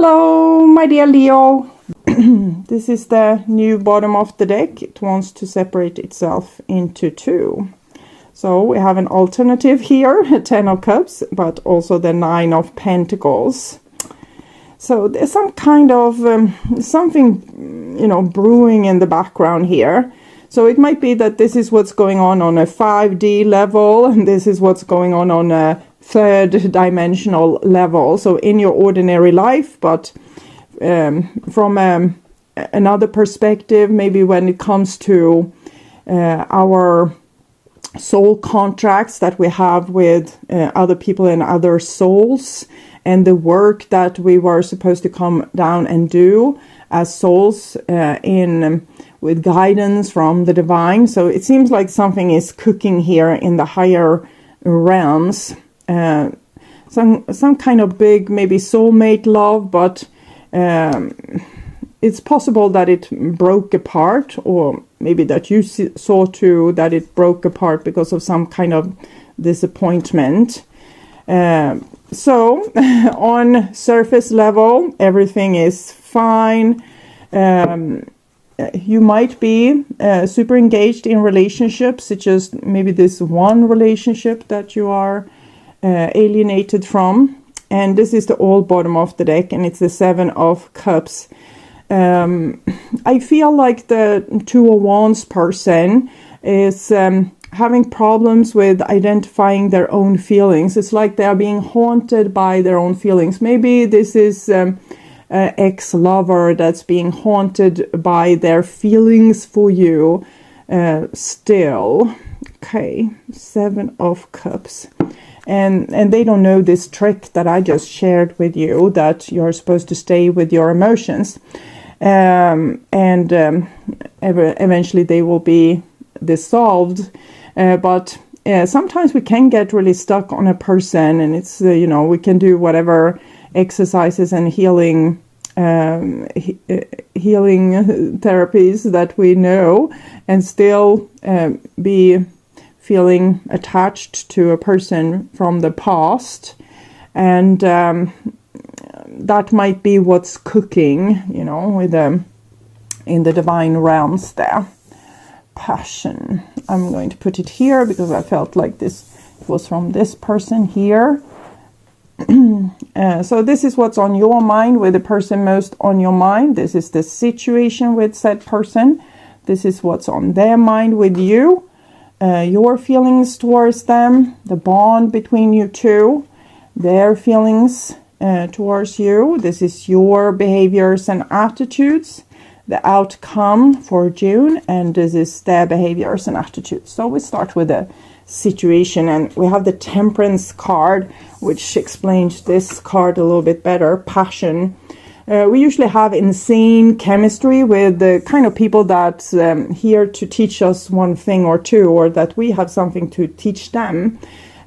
Hello, my dear Leo. This is the new bottom of the deck. It wants to separate itself into two. So we have an alternative here, 10 of Cups, but also the 9 of Pentacles. So there's some kind of something, brewing in the background here. So it might be that this is what's going on a 5D level, and this is what's going on a third dimensional level. So in your ordinary life, but from another perspective, maybe when it comes to our soul contracts that we have with other people and other souls, and the work that we were supposed to come down and do as souls with guidance from the divine. So it seems like something is cooking here in the higher realms. Some kind of big, maybe soulmate love, but it's possible that it broke apart, or maybe that you saw too that it broke apart because of some kind of disappointment. So on surface level, everything is fine. You might be super engaged in relationships. It's just maybe this one relationship that you are alienated from. And this is the old bottom of the deck, and it's the 7 of Cups. I feel like the 2 of Wands person is having problems with identifying their own feelings. It's like they are being haunted by their own feelings. Maybe this is an ex-lover that's being haunted by their feelings for you still. Okay, 7 of Cups. And they don't know this trick that I just shared with you, that you're supposed to stay with your emotions. Eventually they will be dissolved. But sometimes we can get really stuck on a person, and it's, we can do whatever exercises and healing therapies that we know, and still be feeling attached to a person from the past. And that might be what's cooking, with in the divine realms there. Passion. I'm going to put it here because I felt like this was from this person here. So this is what's on your mind, with the person most on your mind. This is the situation with said person. This is what's on their mind with you. Your feelings towards them, the bond between you two, their feelings towards you. This is your behaviors and attitudes, the outcome for June, and this is their behaviors and attitudes. So we start with the situation, and we have the Temperance card, which explains this card a little bit better. Passion. We usually have insane chemistry with the kind of people that's here to teach us one thing or two, or that we have something to teach them.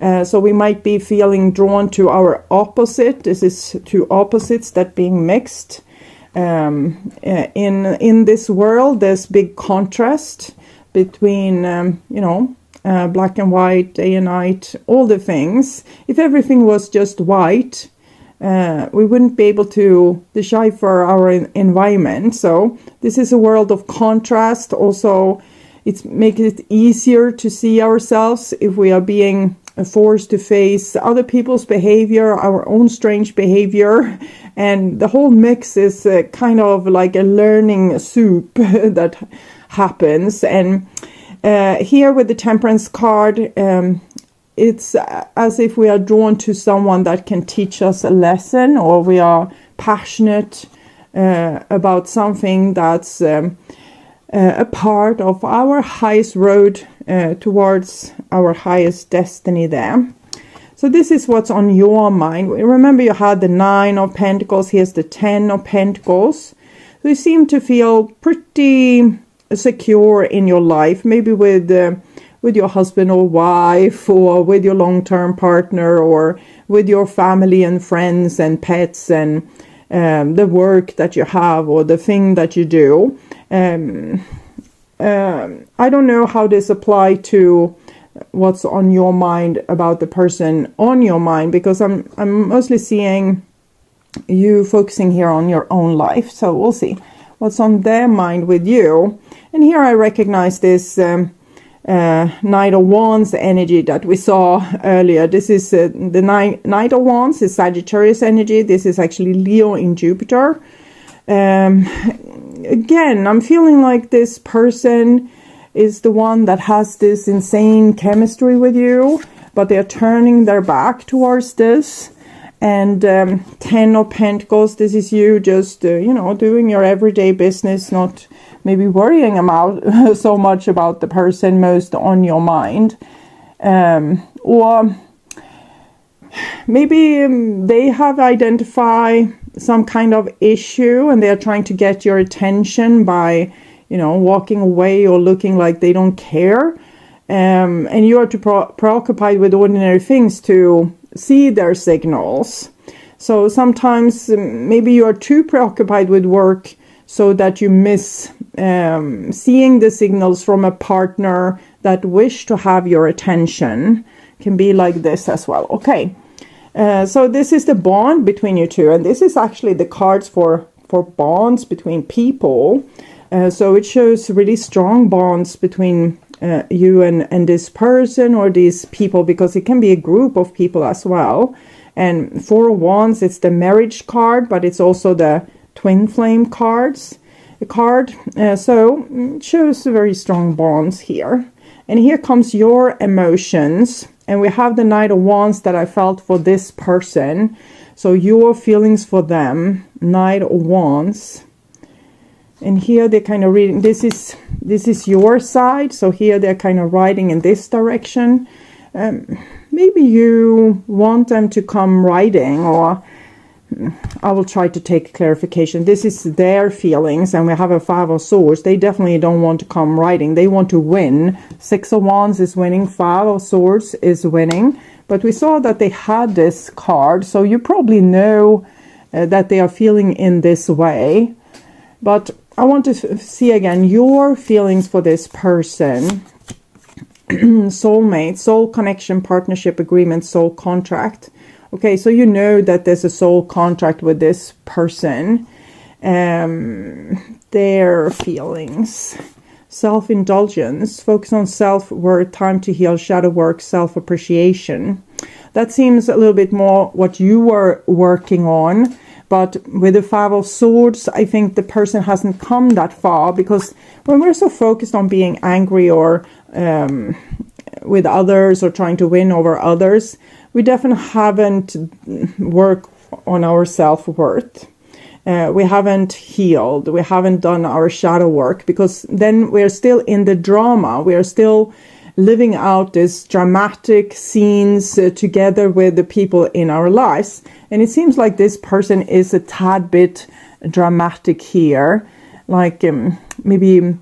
So we might be feeling drawn to our opposite. This is two opposites that being mixed. In this world, there's big contrast between, black and white, day and night, all the things. If everything was just white, we wouldn't be able to decipher our environment. So this is a world of contrast. Also, it makes it easier to see ourselves if we are being forced to face other people's behavior, our own strange behavior. And the whole mix is kind of like a learning soup that happens. And here with the Temperance card, it's as if we are drawn to someone that can teach us a lesson, or we are passionate about something that's a part of our highest road towards our highest destiny there. So this is what's on your mind. Remember, you had the 9 of Pentacles. Here's the 10 of Pentacles. So you seem to feel pretty secure in your life, maybe with your husband or wife, or with your long-term partner, or with your family and friends and pets, and the work that you have, or the thing that you do. I don't know how this applies to what's on your mind about the person on your mind, because I'm mostly seeing you focusing here on your own life. So we'll see what's on their mind with you. And here I recognize this Knight of Wands energy that we saw earlier. This is the Knight of Wands is Sagittarius energy. This is actually Leo in Jupiter. Again, I'm feeling like this person is the one that has this insane chemistry with you, but they're turning their back towards this. And 10 of Pentacles, this is you just, doing your everyday business, not maybe worrying about so much about the person most on your mind. Or maybe they have identified some kind of issue and they're trying to get your attention by, walking away or looking like they don't care. And you are too preoccupied with ordinary things to see their signals. So sometimes maybe you are too preoccupied with work so that you miss seeing the signals from a partner that wish to have your attention. Can be like this as well. Okay, so this is the bond between you two, and this is actually the cards for bonds between people. So it shows really strong bonds between you and this person or these people, because it can be a group of people as well. And 4 of Wands, it's the marriage card, but it's also the twin flame card. So it shows very strong bonds here. And here comes your emotions. And we have the Knight of Wands that I felt for this person. So your feelings for them, Knight of Wands. And here they're kind of reading, this is your side. So here they're kind of riding in this direction. Maybe you want them to come riding, or I will try to take clarification. This is their feelings, and we have a 5 of Swords. They definitely don't want to come riding. They want to win. 6 of Wands is winning. 5 of Swords is winning. But we saw that they had this card, so you probably know that they are feeling in this way. But I want to see again your feelings for this person. Soulmate, soul connection, partnership agreement, soul contract. Okay, so you know that there's a soul contract with this person. Their feelings. Self-indulgence, focus on self-worth, time to heal, shadow work, self-appreciation. That seems a little bit more what you were working on. But with the 5 of Swords, I think the person hasn't come that far, because when we're so focused on being angry or with others or trying to win over others, we definitely haven't worked on our self-worth. We haven't healed. We haven't done our shadow work, because then we're still in the drama. We are still living out these dramatic scenes together with the people in our lives. And it seems like this person is a tad bit dramatic here, like maybe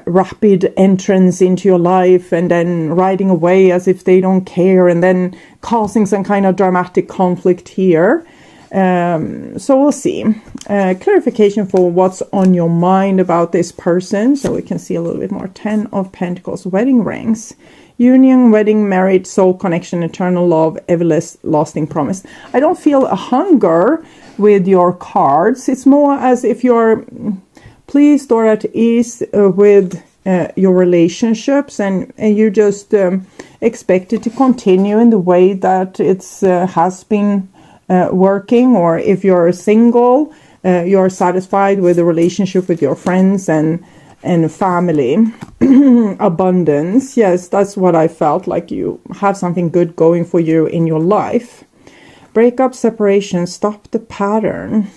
rapid entrance into your life and then riding away as if they don't care, and then causing some kind of dramatic conflict here. So we'll see. Clarification for what's on your mind about this person, so we can see a little bit more. 10 of Pentacles, wedding rings. Union, wedding, marriage, soul connection, eternal love, everlasting promise. I don't feel a hunger with your cards. It's more as if you're pleased or at ease with your relationships, and you just expect it to continue in the way that it's has been working. Or if you're single, you're satisfied with the relationship with your friends and family. Abundance, yes, that's what I felt, like you have something good going for you in your life. Breakup, separation, stop the pattern.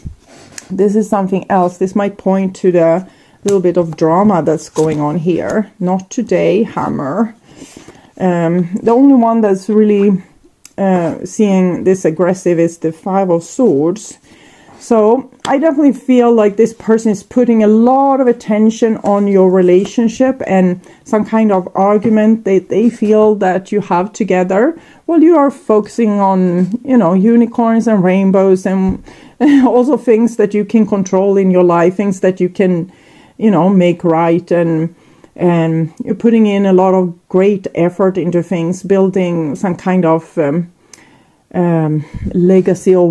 This is something else. This might point to the little bit of drama that's going on here. Not today, hammer. The only one that's really seeing this aggressive is the 5 of Swords. So I definitely feel like this person is putting a lot of attention on your relationship and some kind of argument that they feel that you have together. Well, you are focusing on, unicorns and rainbows, and also things that you can control in your life, things that you can, make right. And you're putting in a lot of great effort into things, building some kind of legacy or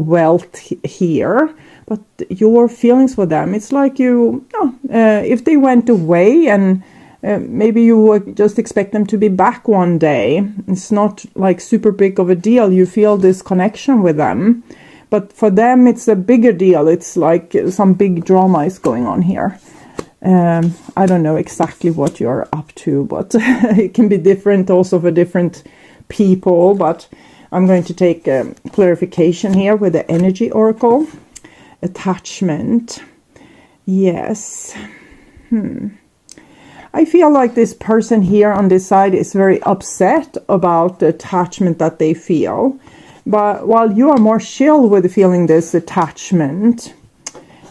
wealth here. But your feelings for them, it's like if they went away and maybe you would just expect them to be back one day. It's not like super big of a deal. You feel this connection with them. But for them, it's a bigger deal. It's like some big drama is going on here. I don't know exactly what you're up to, but it can be different also for different people. But I'm going to take clarification here with the energy oracle. Attachment. Yes. I feel like this person here on this side is very upset about the attachment that they feel. But while you are more chill with feeling this attachment,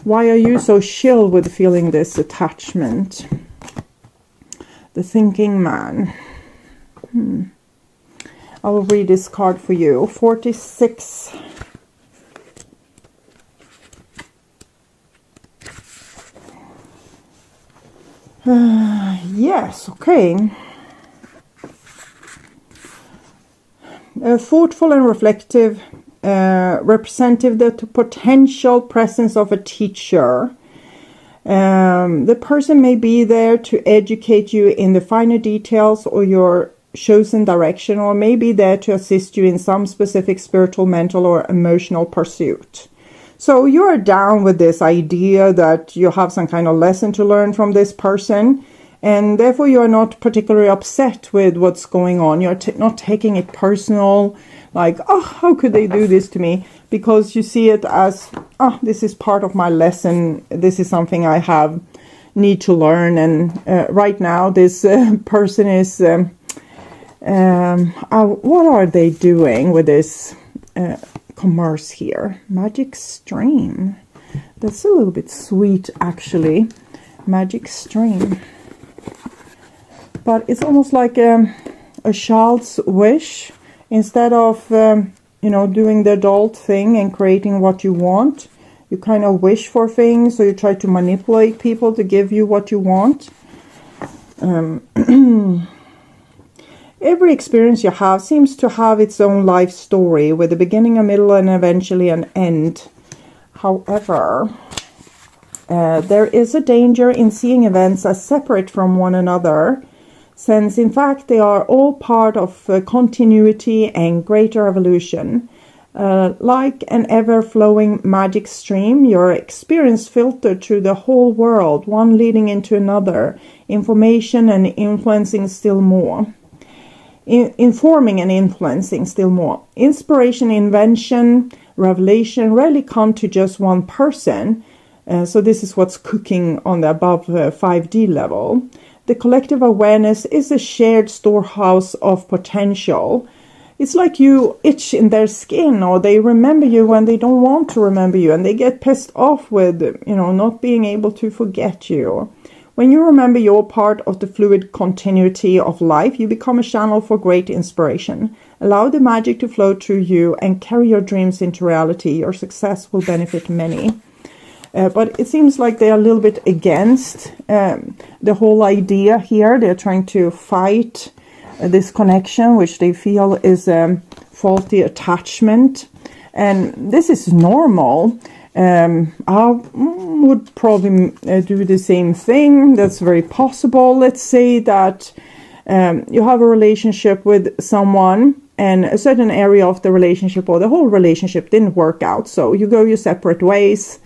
why are you so chill with feeling this attachment? The thinking man. I will read this card for you. 46. Yes, okay. Thoughtful and reflective, representative the potential presence of a teacher. The person may be there to educate you in the finer details or your chosen direction, or may be there to assist you in some specific spiritual, mental, or emotional pursuit. So you are down with this idea that you have some kind of lesson to learn from this person, and therefore you are not particularly upset with what's going on. You're not taking it personal, like, oh, how could they do this to me? Because you see it as, oh, this is part of my lesson. This is something I need to learn. And right now this person is, what are they doing with this commerce here? Magic stream. That's a little bit sweet, actually. Magic stream. But it's almost like a child's wish. Instead of doing the adult thing and creating what you want, you kind of wish for things, or you try to manipulate people to give you what you want. Every experience you have seems to have its own life story, with a beginning, a middle, and eventually an end. However, there is a danger in seeing events as separate from one another, since in fact they are all part of continuity and greater evolution. Like an ever-flowing magic stream, your experience filtered through the whole world, one leading into another, information and influencing still more. Informing and influencing still more. Inspiration, invention, revelation rarely come to just one person. So this is what's cooking on the above 5D level. The collective awareness is a shared storehouse of potential. It's like you itch in their skin, or they remember you when they don't want to remember you, and they get pissed off with, not being able to forget you. When you remember you're part of the fluid continuity of life, you become a channel for great inspiration. Allow the magic to flow through you and carry your dreams into reality. Your success will benefit many. But it seems like they're a little bit against the whole idea here. They're trying to fight this connection, which they feel is a faulty attachment. And this is normal. I would probably do the same thing. That's very possible. Let's say that you have a relationship with someone, and a certain area of the relationship or the whole relationship didn't work out. So you go your separate ways.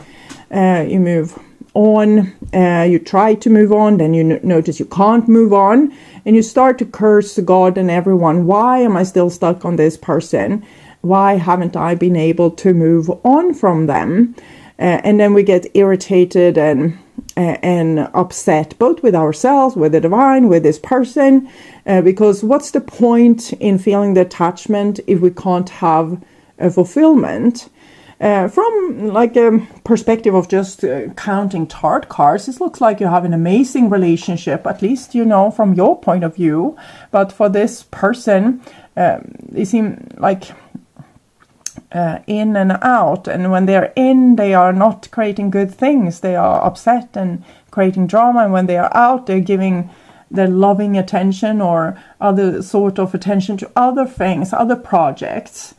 You move on, you try to move on, then you notice you can't move on, and you start to curse God and everyone. Why am I still stuck on this person? Why haven't I been able to move on from them? And then we get irritated and upset, both with ourselves, with the divine, with this person, because what's the point in feeling the attachment if we can't have a fulfillment? From like a perspective of just counting tarot cards, it looks like you have an amazing relationship, at least, from your point of view. But for this person, they seem like in and out. And when they're in, they are not creating good things. They are upset and creating drama. And when they are out, they're giving their loving attention or other sort of attention to other things, other projects.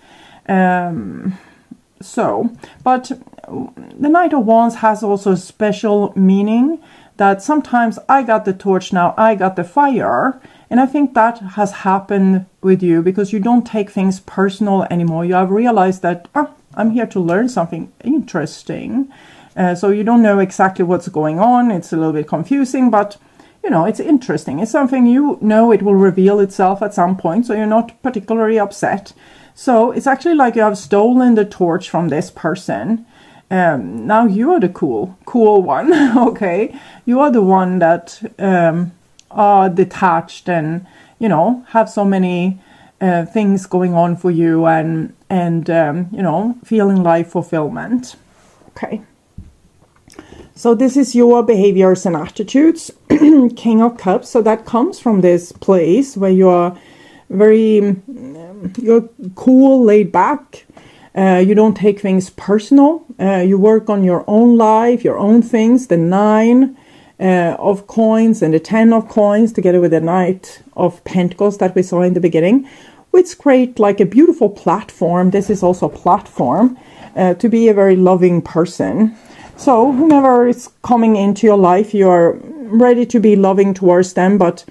But the Knight of Wands has also a special meaning, that sometimes I got the torch, now I got the fire. And I think that has happened with you because you don't take things personal anymore. You have realized that, I'm here to learn something interesting. So you don't know exactly what's going on. It's a little bit confusing, but it's interesting. It's something it will reveal itself at some point, so you're not particularly upset. So it's actually like you have stolen the torch from this person. Now you are the cool one, okay? You are the one that are detached and, have so many things going on for you and feeling life fulfillment. Okay. So this is your behaviors and attitudes, King of Cups. So that comes from this place where you are you're cool, laid back. You don't take things personal. You work on your own life, your own things. The 9 of coins and the 10 of coins together with the Knight of Pentacles that we saw in the beginning, which create like a beautiful platform. This is also a platform to be a very loving person. So whomever is coming into your life, you are ready to be loving towards them, but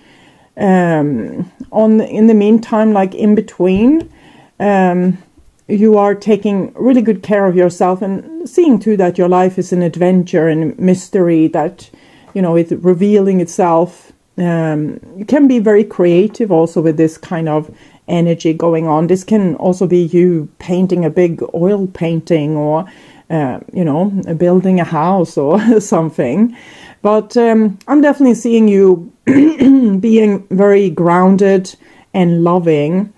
in the meantime, like in between, you are taking really good care of yourself and seeing too that your life is an adventure and mystery, that it's revealing itself. You can be very creative also with this kind of energy going on. This can also be you painting a big oil painting, or building a house or something. But I'm definitely seeing you being very grounded and loving.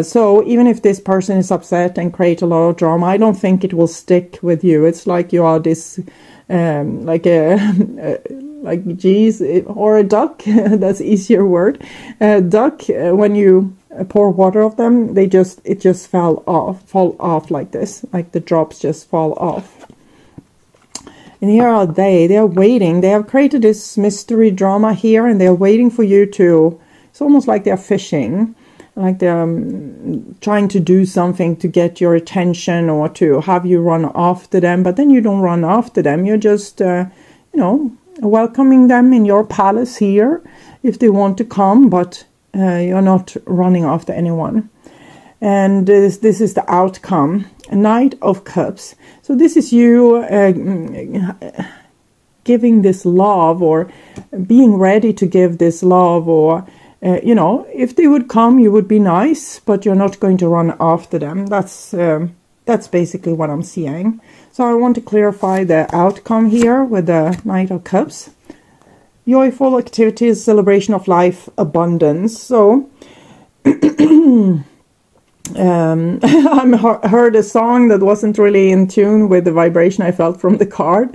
So even if this person is upset and create a lot of drama, I don't think it will stick with you. It's like you are this, like geese or a duck. That's easier word. Duck, when you pour water of them, it just fall off like this, like the drops just fall off. And here are they are waiting. They have created this mystery drama here, and they're waiting for you to, it's almost like they're fishing, like they're trying to do something to get your attention or to have you run after them, but then you don't run after them. You're just, welcoming them in your palace here if they want to come, but you're not running after anyone. And this is the outcome, a Knight of Cups. So this is you giving this love, or being ready to give this love, or if they would come, you would be nice, but you're not going to run after them. That's basically what I'm seeing. So I want to clarify the outcome here with the Knight of Cups. Joyful activities, celebration of life, abundance. So I heard a song that wasn't really in tune with the vibration I felt from the card.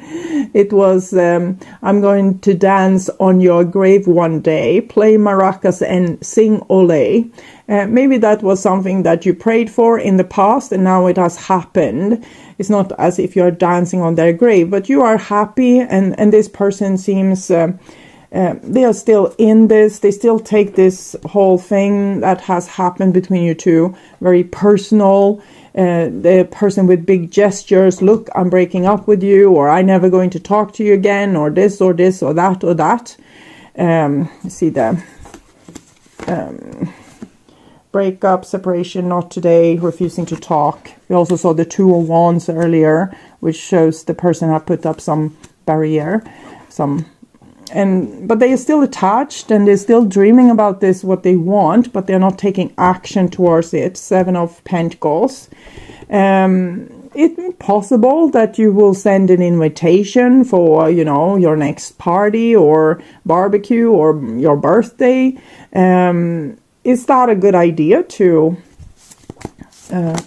It was, I'm going to dance on your grave one day, play maracas and sing ole. Maybe that was something that you prayed for in the past and now it has happened. It's not as if you're dancing on their grave, but you are happy, and this person seems... they are still in this. They still take this whole thing that has happened between you two very personal. The person with big gestures, look, I'm breaking up with you, or I'm never going to talk to you again, or this or this or that or that. See the breakup, separation, not today, refusing to talk. We also saw the 2 of Wands earlier, which shows the person had put up some barrier, but they are still attached and they're still dreaming about this, what they want, but they're not taking action towards it. 7 of Pentacles. It's possible that you will send an invitation for, your next party or barbecue or your birthday. Is that a good idea to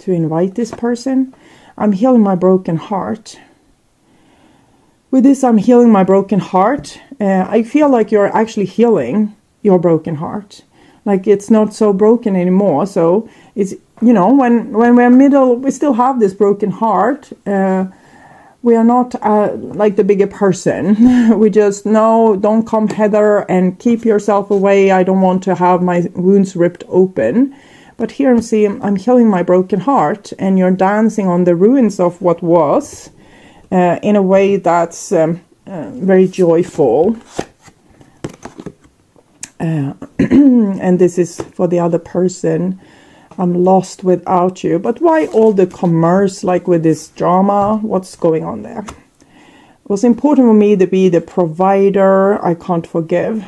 invite this person? I'm healing my broken heart. With this, I'm healing my broken heart. I feel like you're actually healing your broken heart. Like it's not so broken anymore. So it's, when we're we still have this broken heart. We are not like the bigger person. We just, no, don't come hither and keep yourself away. I don't want to have my wounds ripped open. But here I'm seeing I'm healing my broken heart, and you're dancing on the ruins of what was in a way that's very joyful. And this is for the other person. I'm lost without you. But why all the commerce, like with this drama? What's going on there? It was important for me to be the provider. I can't forgive.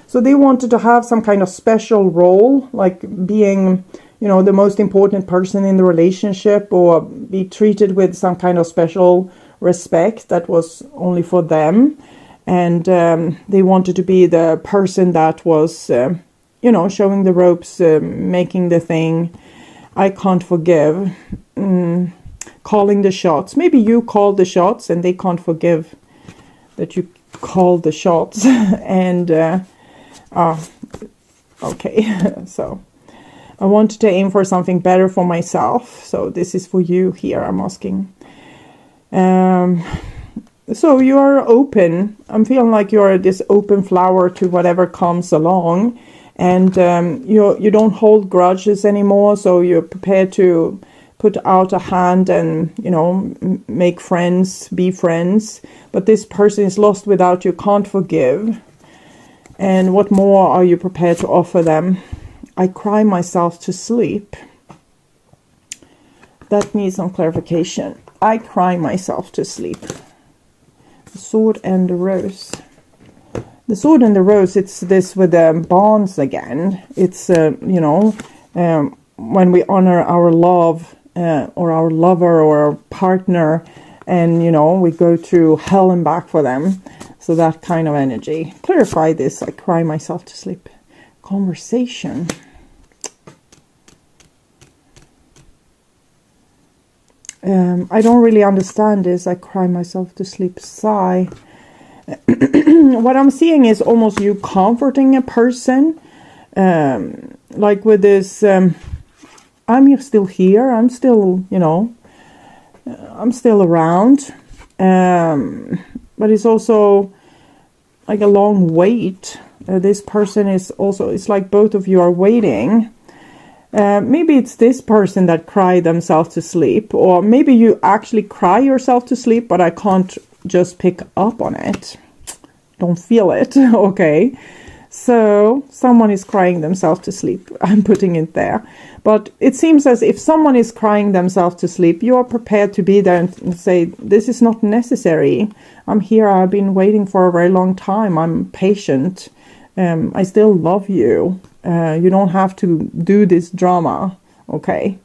So they wanted to have some kind of special role, like being, you know, the most important person in the relationship, or be treated with some kind of special respect that was only for them. And they wanted to be the person that was, you know, showing the ropes, making the thing. I can't forgive. Calling the shots. Maybe you called the shots and they can't forgive that you called the shots. And, okay. So I wanted to aim for something better for myself. So this is for you here, I'm asking. So you are open. I'm feeling like you're this open flower to whatever comes along, and you don't hold grudges anymore. So you're prepared to put out a hand and, you know, make friends, be friends. But this person is lost without you, can't forgive. And what more are you prepared to offer them? I cry myself to sleep. That needs some clarification. I cry myself to sleep. The sword and the rose. The sword and the rose, it's this with the bonds again. It's, you know, when we honor our love or our lover or our partner, and, you know, we go through hell and back for them. So that kind of energy. Clarify this. I cry myself to sleep. Conversation. I don't really understand this. I cry myself to sleep. Sigh. What I'm seeing is almost you comforting a person. Like with this, I'm still here. I'm still, you know, I'm still around. But it's also like a long wait. This person is also, it's like both of you are waiting. Maybe it's this person that cried themselves to sleep, or maybe you actually cry yourself to sleep, but I can't just pick up on it. Don't feel it. Okay. So someone is crying themselves to sleep. I'm putting it there. But it seems as if someone is crying themselves to sleep, you are prepared to be there and say, this is not necessary. I'm here. I've been waiting for a very long time. I'm patient. I still love you. You don't have to do this drama. Okay.